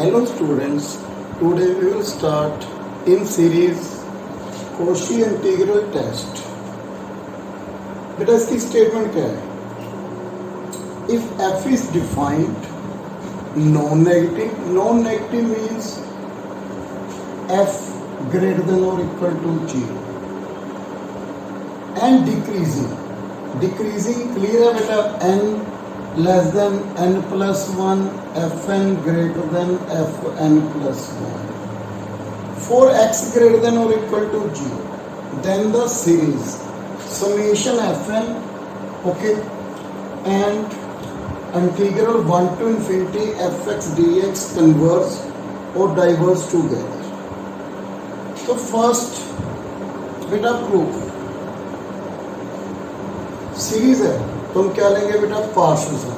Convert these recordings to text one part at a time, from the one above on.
Hello students, today we will start in series Cauchy integral test. बेटा इसकी statement क्या है? If f is defined non-negative means f greater than or equal to 0 and decreasing clear है बेटा n less than n plus 1 fn greater than fn plus 1 for x greater than or equal to 0 then the series summation fn okay and integral 1 to infinity fx dx converge or diverge together. So first बेटा proof series है तो हम क्या लेंगे बेटा partial sum.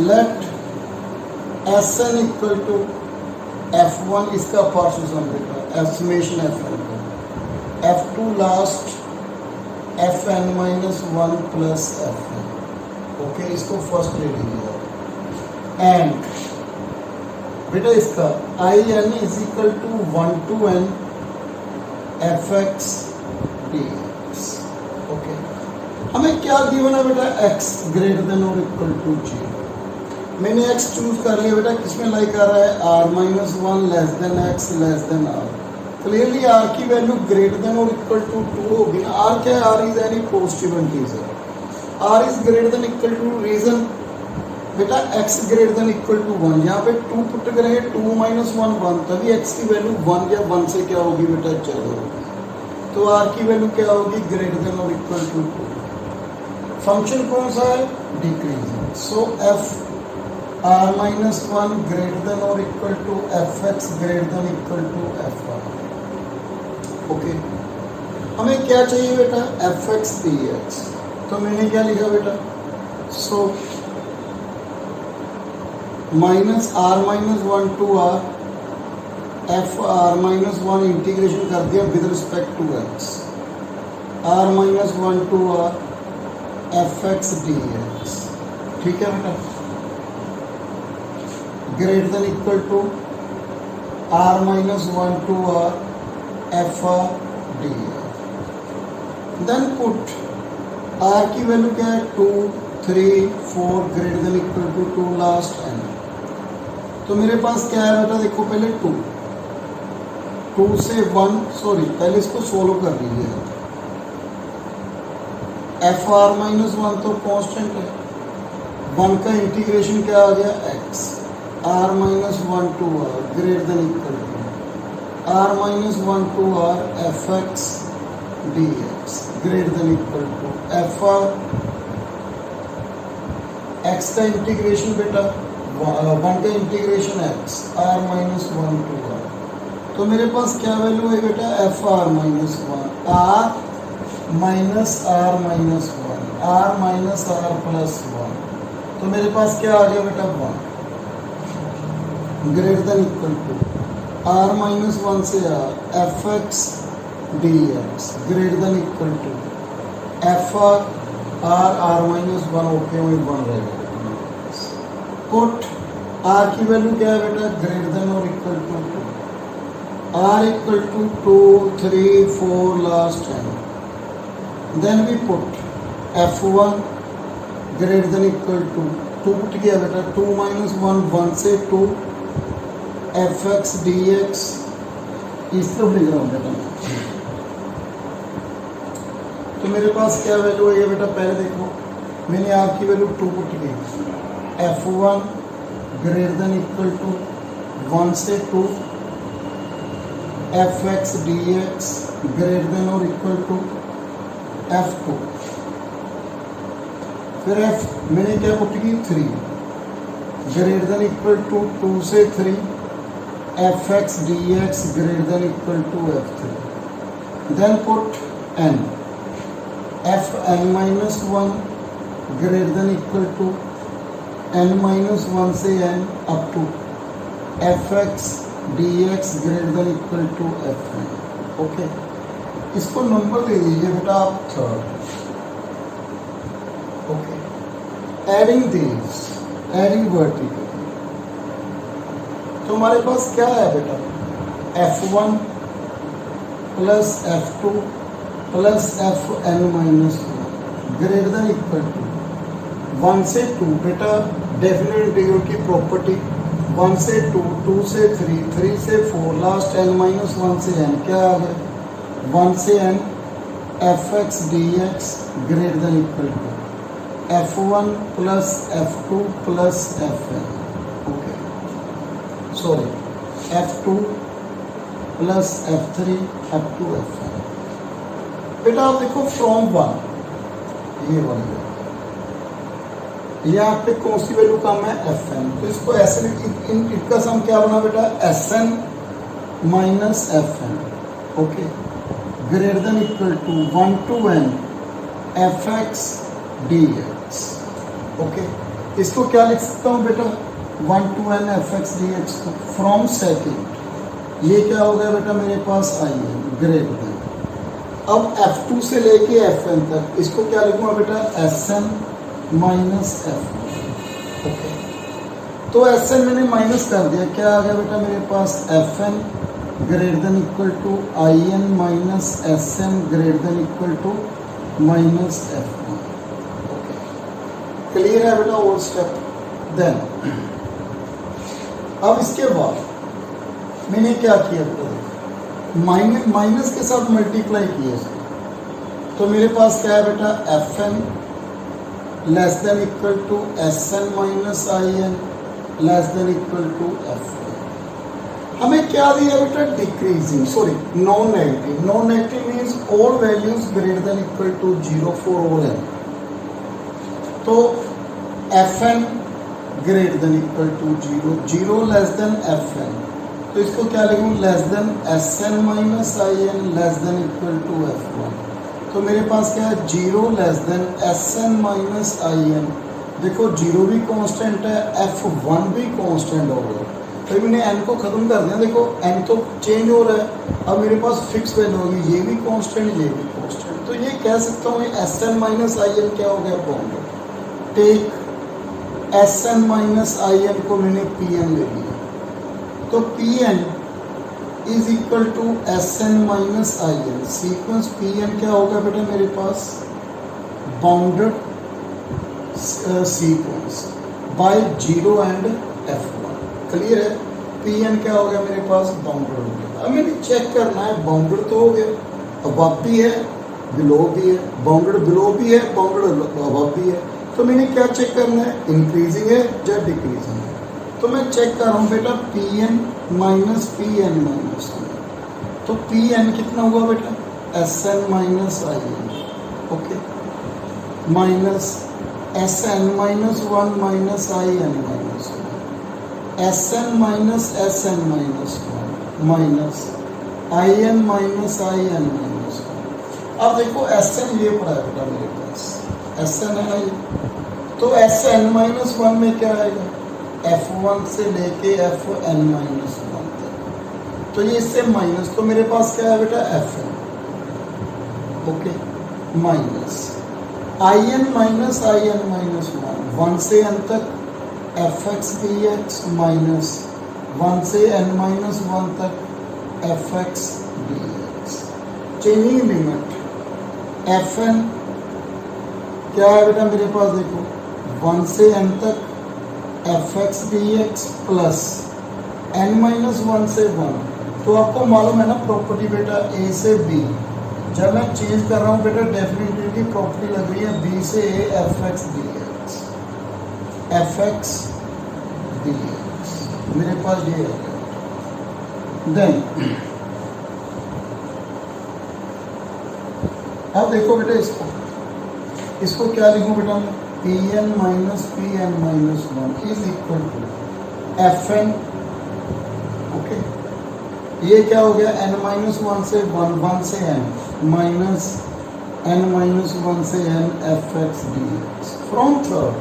Let S N equal to F one इसका partial sum बेटा estimation F N का F to last F N minus one plus F N. Okay इसको फर्स्ट ले लीजिए एंड बेटा इसका I N is equal to one to N F x D X. Okay हमें क्या given है बेटा x ग्रेटर देन और इक्वल टू 0. मैंने x चूज कर लिया बेटा किसमें लाइक आ रहा है r minus one less than x less than r. Clearly r की वैल्यू ग्रेटर देन और इक्वल टू 2 होगी ना. r क्या है? r is any positive integer. r is greater than equal to region बेटा x greater than equal to 1. यहाँ पे 2 put करेंगे 2 माइनस 1 1 तभी x की वैल्यू 1 या 1 से क्या होगी बेटा चलो होगी. तो r की वैल्यू क्या होगी? ग्रेटर देन और इक्वल टू 2. फंक्शन कौन सा है? Decreasing. So f r minus one greater than और equal to f x greater than equal to f r. Okay हमें क्या चाहिए बेटा? F x D x. तो मैंने क्या लिखा बेटा? So minus r minus one to r f r minus one integration कर दिया with respect to x. R minus one to r f x D x. ठीक है बेटा greater than equal to r minus one to r f r d x. Then put r की value क्या है? 2 3 4 greater than equal to 2 last n. तो मेरे पास क्या है बेटा? देखो पहले 2 से 1 सॉरी पहले इसको सोल्व कर लीजिए. एफ आर माइनस वन तो कॉन्स्टेंट है. 1 का इंटीग्रेशन क्या आ गया? X. R minus one to r greater than equal to r minus one to r f x D x greater than equal to f r x का integration बेटा 1 का integration x r minus one to r. तो मेरे पास क्या value है बेटा? F r minus one r minus r minus one r minus r plus one. तो मेरे पास क्या आ गया बेटा? 1 greater than equal to r minus one से r f x D x greater than equal to f r minus one. Okay वही 1 रहेगा. पुट आर की वैल्यू क्या है बेटा? ग्रेटर देन और equal to 2 r equal to 2 3 4 last n. Then we put f1 greater than equal to 2 put किया बेटा 2 minus 1 1 से 2 fx dx. इस तरफ लिख रहा हूँ बेटा. तो मेरे पास क्या वैल्यू है बेटा? पहले देखो मैंने आपकी वैल्यू 2 पुट की f1 greater than equal to 1 से 2 fx dx ग्रेटर देन और इक्वल टू F2. फिर F मैंने क्या पुट की 3 ग्रेटर देन इक्वल टू 2 से 3 f x D x greater than equal to F3. Then put N f N minus one greater than equal to N minus one से N up to f x D x greater than equal to F1. Okay इसको number दे दीजिए बेटा आप 3rd. Okay adding this adding vertical तो हमारे पास क्या है बेटा, F1 plus F2 plus Fn minus greater than equal to 1 से 2 बेटा डेफिनेट इंटीग्रल की प्रॉपर्टी 1 से 2, 2 से 3, 3 से 4, लास्ट n माइनस 1 से n क्या आ गया 1 से n fx dx greater than equal to F1 plus F2 plus Fn, okay sorry F2 plus F3 up to Fn। बेटा आप देखो फ्रॉम 1 ये बन गया, यहाँ पे कौन सी वैल्यू कम है Fn, तो इसको ऐसे इनका सम क्या बना बेटा Sn minus Fn, okay greater than equal to 1 to n fx dx, okay इसको क्या लिख सकता हूँ बेटा 1 to n fx dx को फ्रॉम सेकेंड, ये क्या हो गया बेटा मेरे पास आई है ग्रेटर देन, अब F2 से लेके Fn तक इसको क्या लिखूंगा बेटा Sn माइनस Fn, ओके तो Sn मैंने माइनस कर दिया, क्या आ गया बेटा मेरे पास Fn greater than equal to In minus Sn greater than equal to minus Fn, okay clear है बेटा और स्टेप। देन अब इसके बाद मैंने क्या किया बेटा माइनस के साथ मल्टीप्लाई किया इसको, तो मेरे पास क्या है बेटा Fn less than equal to Sn minus In less than equal to Fn। हमें क्या दिया बेटा decreasing sorry non negative means all values greater than equal to 0 for all n, तो Fn greater than equal to 0 less than Fn, तो इसको क्या लिखूँ less than Sn minus In less than equal to F1, तो मेरे पास क्या है 0 less than Sn minus In, देखो 0 भी कांस्टेंट है F1 भी कांस्टेंट हो गया, तो मैंने n को खत्म कर दिया, देखो n तो चेंज हो रहा है, अब मेरे पास फिक्स वैल्यू होगी, ये भी कांस्टेंट ये भी कांस्टेंट, तो ये कह सकता हूँ Sn माइनस In क्या हो गया bounded, take Sn minus In को मैंने Pn ले लिया, तो Pn is equal to Sn minus In, sequence Pn क्या होगा बेटा मेरे पास bounded sequence by 0 and F1, clear है। Pn क्या हो गया मेरे पास बाउंडेड हो गया, अब मैंने चेक करना है बाउंडेड तो हो गया, अबव भी है बिलो भी है, बाउंडेड बिलो भी है बाउंडेड अबव भी है, तो मैंने क्या चेक करना है इंक्रीजिंग है या डिक्रीजिंग है, तो मैं चेक कर रहा हूँ बेटा Pn माइनस Pn माइनस, तो Pn कितना हुआ बेटा Sn minus In, okay minus Sn minus 1 minus In minus 1, Sn minus Sn minus 1 minus In minus In minus 1, अब देखो Sn ये पड़ा है बेटा मेरे पास Sn है ना ये, तो Sn माइनस 1 में क्या आएगा F1 से लेके Fn माइनस 1 तक, तो ये इससे माइनस, तो मेरे पास क्या है बेटा Fn, okay minus In minus In minus 1 से n तक fx dx माइनस 1 से n माइनस 1 तक fx dx, changing limit Fn क्या है बेटा मेरे पास देखो 1 से n तक fx dx plus n minus 1 से 1, तो आपको मालूम है ना प्रॉपर्टी बेटा a से b, जब मैं चेंज कर रहा हूँ बेटा डेफिनेटली की प्रॉपर्टी लग रही है b से a fx dx, fx dx मेरे पास ये है। देन अब देखो बेटा इसको क्या लिखूं बेटा मैं Pn minus Pn minus 1 is equal to Fn, okay ये क्या हो गया n माइनस 1 से 1 से n माइनस n माइनस 1 से n fx dx from third.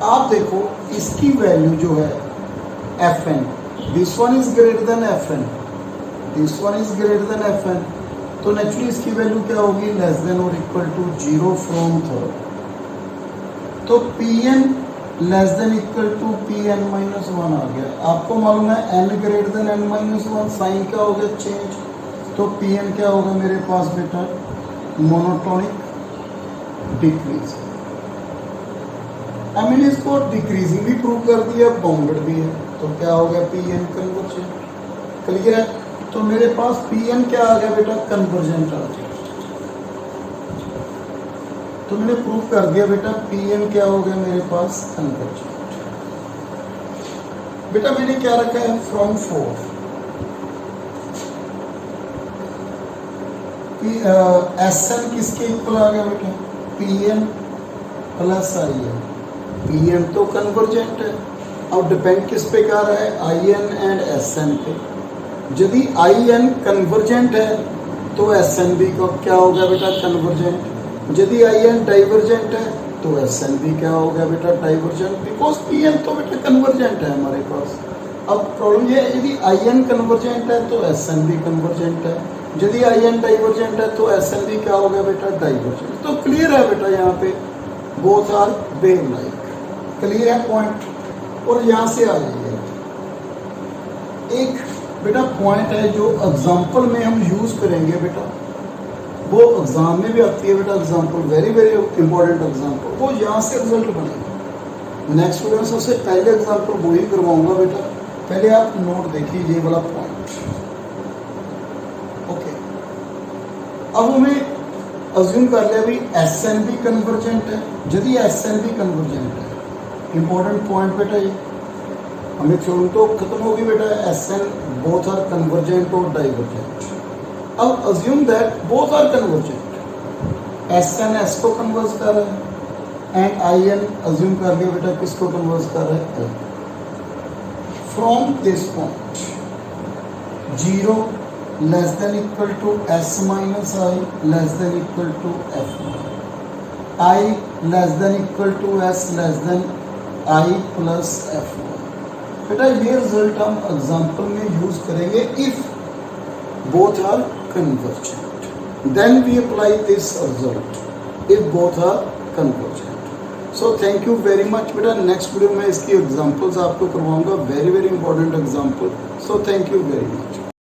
आप देखो इसकी वैल्यू जो है Fn, this one is greater than Fn, this one is greater than Fn, तो नेचुरली इसकी वैल्यू क्या होगी लेस देन और इक्वल टू 0 फ्रॉम थर्ड, तो Pn less than equal to p n minus one आ गया। आपको मालूम है n greater than n minus one, sign क्या हो गया चेंज, तो पी एन क्या होगा मेरे पास बेटा मोनोटोनिक डिक्रीज। मैंने इसको डिक्रीजिंग भी प्रूव कर दिया, बाउंडेड भी है, तो क्या हो गया पी एन कन्वर्जेंट। क्लियर है, तो मेरे पास पी एन क्या आ गया बेटा कन्वर्जेंट आ गया। तो मैंने प्रूव कर दिया बेटा पी एन क्या हो गया मेरे पास कन्वर्जेंट। बेटा मैंने क्या रखा है फ्रॉम 4 एस एन किसके इक्वल आ गया बेटा p n plus i n. P n तो कन्वर्जेंट है, अब डिपेंड किस पे कर रहा है i n and s n पे। यदि आई एन कन्वर्जेंट है तो एस एन भी को क्या हो गया बेटा कन्वर्जेंट। यदि आई एन डाइवर्जेंट है तो एस एन भी क्या हो गया बेटा डाइवर्जेंट, बिकॉज पी एन तो बेटा कन्वर्जेंट है हमारे पास। अब प्रॉब्लम ये है यदि आई एन कन्वर्जेंट है तो एस एन भी कन्वर्जेंट है, यदि आई एन डाइवर्जेंट है तो एस एन भी क्या हो गया बेटा डाइवर्जेंट। तो क्लियर है बेटा यहाँ पे both are wave like. Clear है पॉइंट। और यहाँ से आ जाइए एक बेटा पॉइंट है जो एग्जाम्पल में हम यूज करेंगे बेटा, वो एग्जाम में भी आती है बेटा example, very very important example, वो यहाँ से रिजल्ट बनेगा। नेक्स्ट वीडियो में सबसे पहले एग्जाम्पल वो ही करवाऊंगा बेटा, पहले आप नोट देखिए ये वाला पॉइंट। ओके, अब हमें अज्यूम कर लिया भी एस एन भी कन्वर्जेंट है। यदि एस एन भी कन्वर्जेंट है, इंपॉर्टेंट पॉइंट बेटा ये, हमें थ्योरम तो खत्म होगी बेटा s n both are convergent और डाइवर्जेंट। अब assume that both are convergent, s n s को कन्वर्स कर रहा है एंड आई एन अज्यूम कर लिया बेटा किसको कन्वर्स कर रहा है l. From this point 0 less than equal to s minus i less than equal to f i less than equal to s less than i plus f. बेटा ये result हम एग्जाम्पल में यूज करेंगे if both are convergent, then we apply this result if both are convergent. So thank you very much बेटा। Next video में इसकी examples आपको करवाऊंगा, very very important example. So thank you very much.